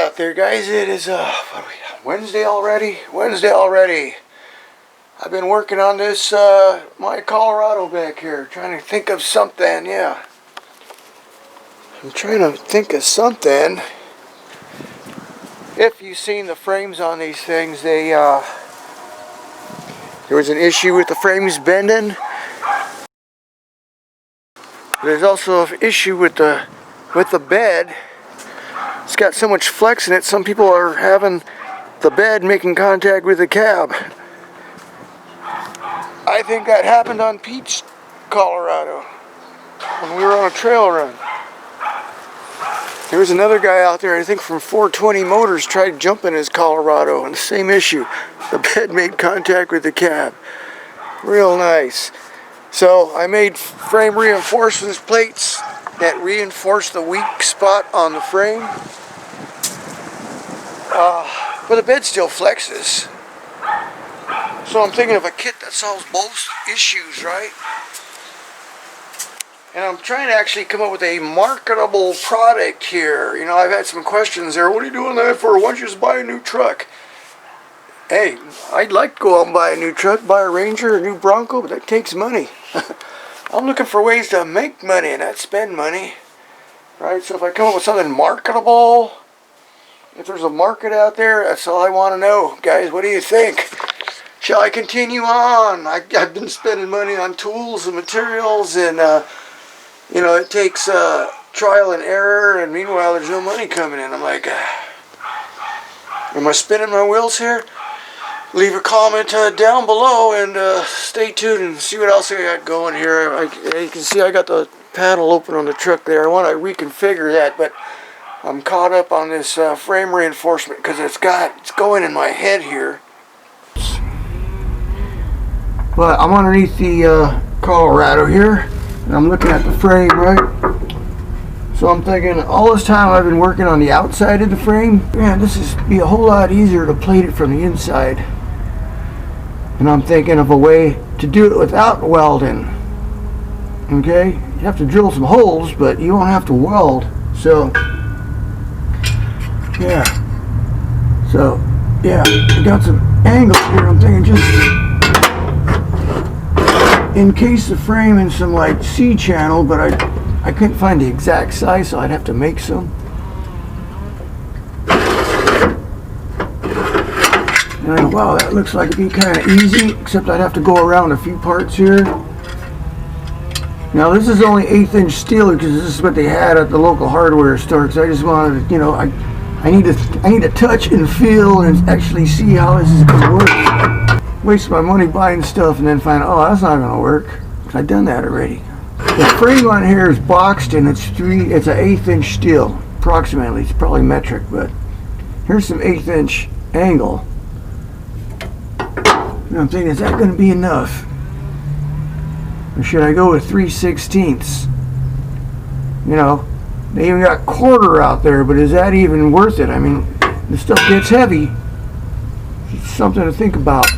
Hey out there, guys. It is what are we, Wednesday already? Wednesday already. I've been working on this my Colorado back here, trying to think of something. Yeah, I'm trying to think of something. If you've seen the frames on these things, they there was an issue with the frames bending. There's also an issue with the bed. It's got so much flex in it, some people are having the bed making contact with the cab. I think that happened on Pete's Colorado when we were on a trail run. There was another guy out there, I think from 420 Motors, tried jumping his Colorado, and the same issue. The bed made contact with the cab. Real nice. So I made frame reinforcement plates that reinforce the weak spot on the frame. But the bed still flexes. So I'm thinking of a kit that solves both issues, right? And I'm trying to actually come up with a marketable product here. You know, I've had some questions there. What are you doing that for? Why don't you just buy a new truck? Hey, I'd like to go out and buy a new truck, buy a Ranger, a new Bronco, but that takes money. I'm looking for ways to make money and not spend money. Right? So if I come up with something marketable, if there's a market out there, that's all I want to know. Guys, what do you think? Shall I continue on? I've been spending money on tools and materials, and you know, it takes trial and error, and meanwhile there's no money coming in. I'm like, am I spinning my wheels here? Leave a comment down below, and stay tuned and see what else I got going here. You can see I got the panel open on the truck there. I want to reconfigure that, but I'm caught up on this frame reinforcement because it's going in my head here. But I'm underneath the Colorado here, and I'm looking at the frame, right? So I'm thinking, all this time I've been working on the outside of the frame, man, this is be a whole lot easier to plate it from the inside. And I'm thinking of a way to do it without welding. Okay? You have to drill some holes, but you won't have to weld. So, yeah. So, yeah, I got some angles here. I'm thinking just encase the frame in some like C-channel, but I couldn't find the exact size, so I'd have to make some. And wow, that looks like it'd be kind of easy, except I'd have to go around a few parts here. Now this is only 1/8 inch steel because this is what they had at the local hardware store. Because I just wanted to, you know, I need to touch and feel and actually see how this is going to work. Waste my money buying stuff and then find, oh, that's not going to work. I've done that already. The frame on here is boxed and it's an 1/8 inch steel, approximately. It's probably metric, but here's some 1/8 inch angle. And I'm thinking, is that going to be enough? Or should I go with 3/16? You know, they even got quarter out there, but is that even worth it? I mean, the stuff gets heavy. It's something to think about.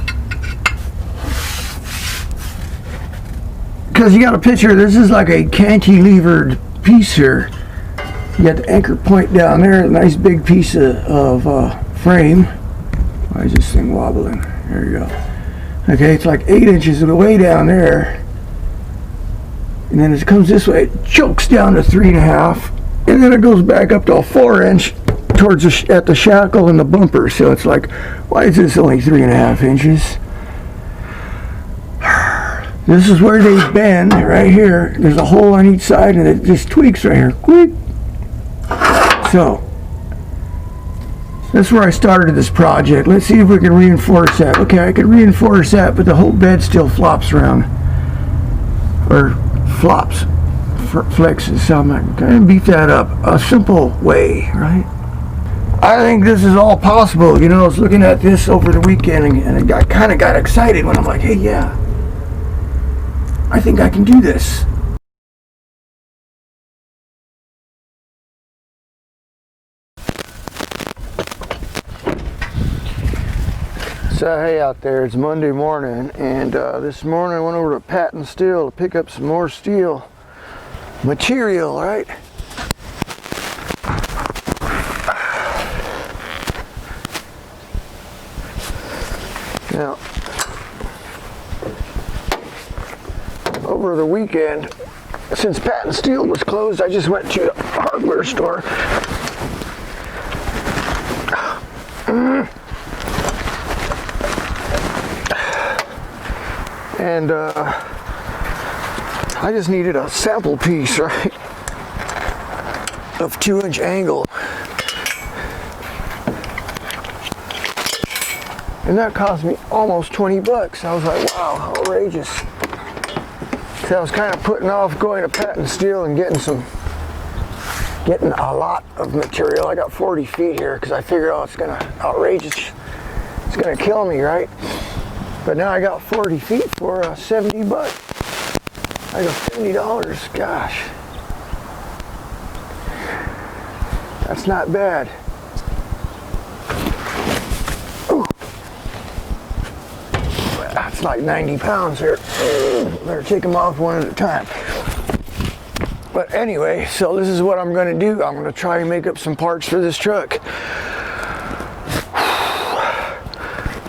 Because you got a picture, this is like a cantilevered piece here. You got the anchor point down there, a nice big piece of frame. Why is this thing wobbling? There you go. Okay, it's like 8 inches way down there. And then as it comes this way, it chokes down to 3.5. And then it goes back up to a 4 inch towards at the shackle and the bumper. So it's like, why is this only 3.5 inches? This is where they bend, right here. There's a hole on each side and it just tweaks right here. Quick. So, that's where I started this project. Let's see if we can reinforce that. Okay, I could reinforce that, but the whole bed still flops around. Or flops. Flexes. So I'm going to beat that up a simple way, right? I think this is all possible. You know, I was looking at this over the weekend and I kind of got excited when I'm like, hey, yeah, I think I can do this. So hey out there, it's Monday morning, and this morning I went over to Patton Steel to pick up some more steel material, right? Now, over the weekend, since Patent Steel was closed, I just went to a hardware store. And I just needed a sample piece, right, of 2-inch angle. And that cost me almost 20 bucks. I was like, wow, outrageous. So I was kind of putting off going to Patent Steel and getting a lot of material. I got 40 feet here because I figured, oh, it's outrageous. It's gonna kill me, right? But now I got 40 feet for 70 bucks. I go $70, gosh. That's not bad. Ooh. That's like 90 pounds here. Better take them off one at a time. But anyway, so this is what I'm gonna do. I'm gonna try and make up some parts for this truck.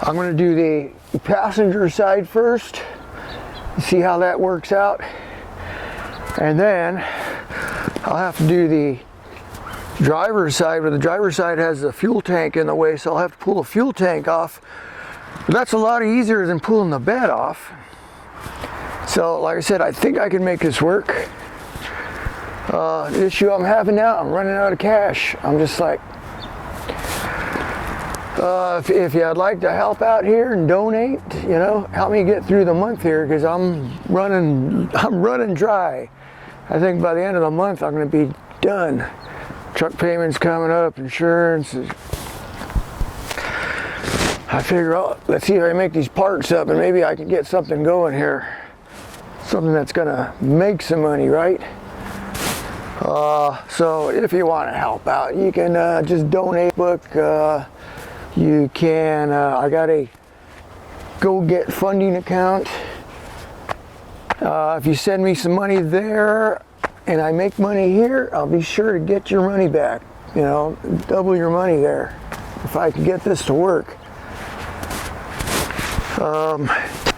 I'm gonna do the passenger side first, see how that works out, and then I'll have to do the driver's side, but the driver's side has the fuel tank in the way, so I'll have to pull the fuel tank off. But that's a lot easier than pulling the bed off. So like I said, I think I can make this work. The issue I'm having now, I'm running out of cash. I'm just like, if you'd like to help out here and donate, you know, help me get through the month here, because I'm running dry. I think by the end of the month I'm going to be done. Truck payments coming up, insurance. I figure, oh, let's see if I can make these parts up and maybe I can get something going here. Something that's going to make some money, right? So if you want to help out, you can just donate book. You can, I got a Go Get funding account. If you send me some money there and I make money here, I'll be sure to get your money back. You know, double your money there if I can get this to work.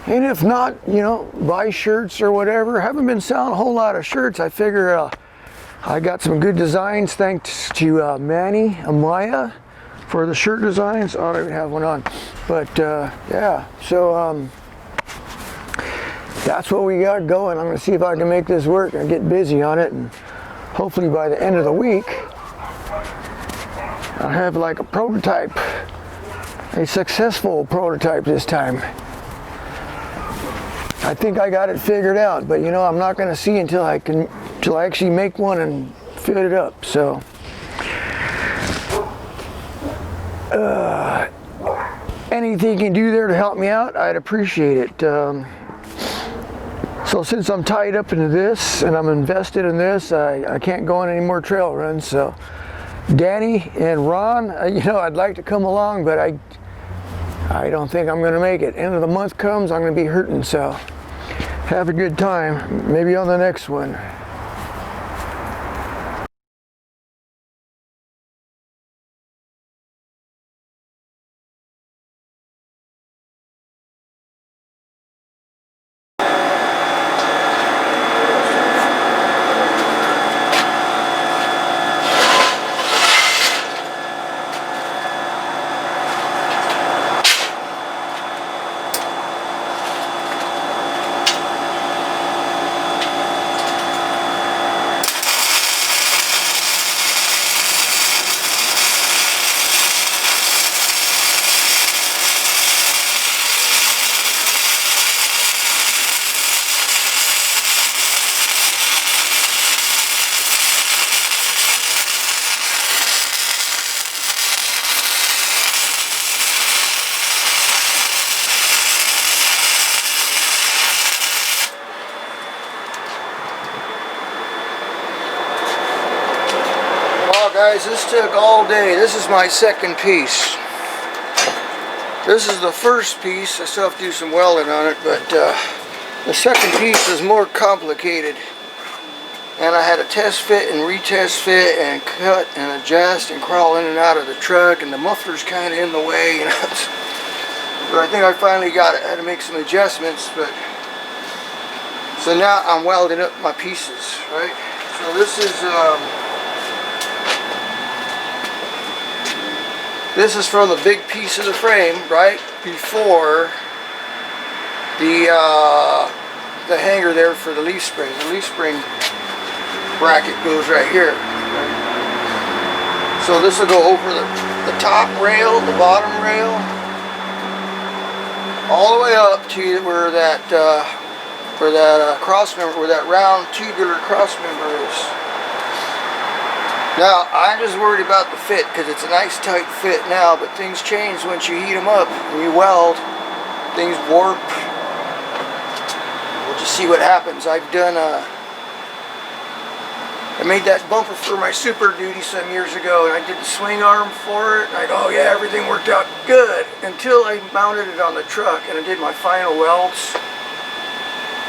And if not, you know, buy shirts or whatever. I haven't been selling a whole lot of shirts. I figure I got some good designs thanks to Manny Amaya for the shirt designs. Oh, I don't even have one on. But yeah, so that's what we got going. I'm going to see if I can make this work and get busy on it. And hopefully by the end of the week, I'll have like a prototype, a successful prototype this time. I think I got it figured out, but you know, I'm not going to see until I actually make one and fit it up. So anything you can do there to help me out, I'd appreciate it. So since I'm tied up into this and I'm invested in this, I can't go on any more trail runs. So Danny and Ron, you know, I'd like to come along, but I don't think I'm going to make it. End of the month comes, I'm going to be hurting. So have a good time. Maybe on the next one. Guys, this took all day. This is my second piece. This is the first piece. I still have to do some welding on it, but the second piece is more complicated. And I had to test fit and retest fit and cut and adjust and crawl in and out of the truck, and the muffler's kind of in the way. You know, But I think I finally got it. I had to make some adjustments, but so now I'm welding up my pieces, right? So this is from the big piece of the frame, right before the hanger there for the leaf spring. The leaf spring bracket goes right here. So this will go over the top rail, the bottom rail, all the way up to where that cross member, where that round tubular cross member is. Now I'm just worried about the fit because it's a nice tight fit now, but things change once you heat them up and you weld. Things warp. We'll just see what happens. I made that bumper for my Super Duty some years ago, and I did the swing arm for it. And oh yeah, everything worked out good until I mounted it on the truck and I did my final welds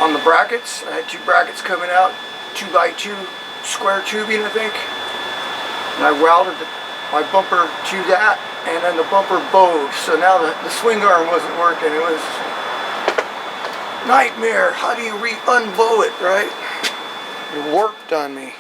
on the brackets. I had two brackets coming out, 2x2 square tubing, I think. And I welded my bumper to that, and then the bumper bowed. So now the swing arm wasn't working. It was nightmare. How do you unbow it, right? It warped on me.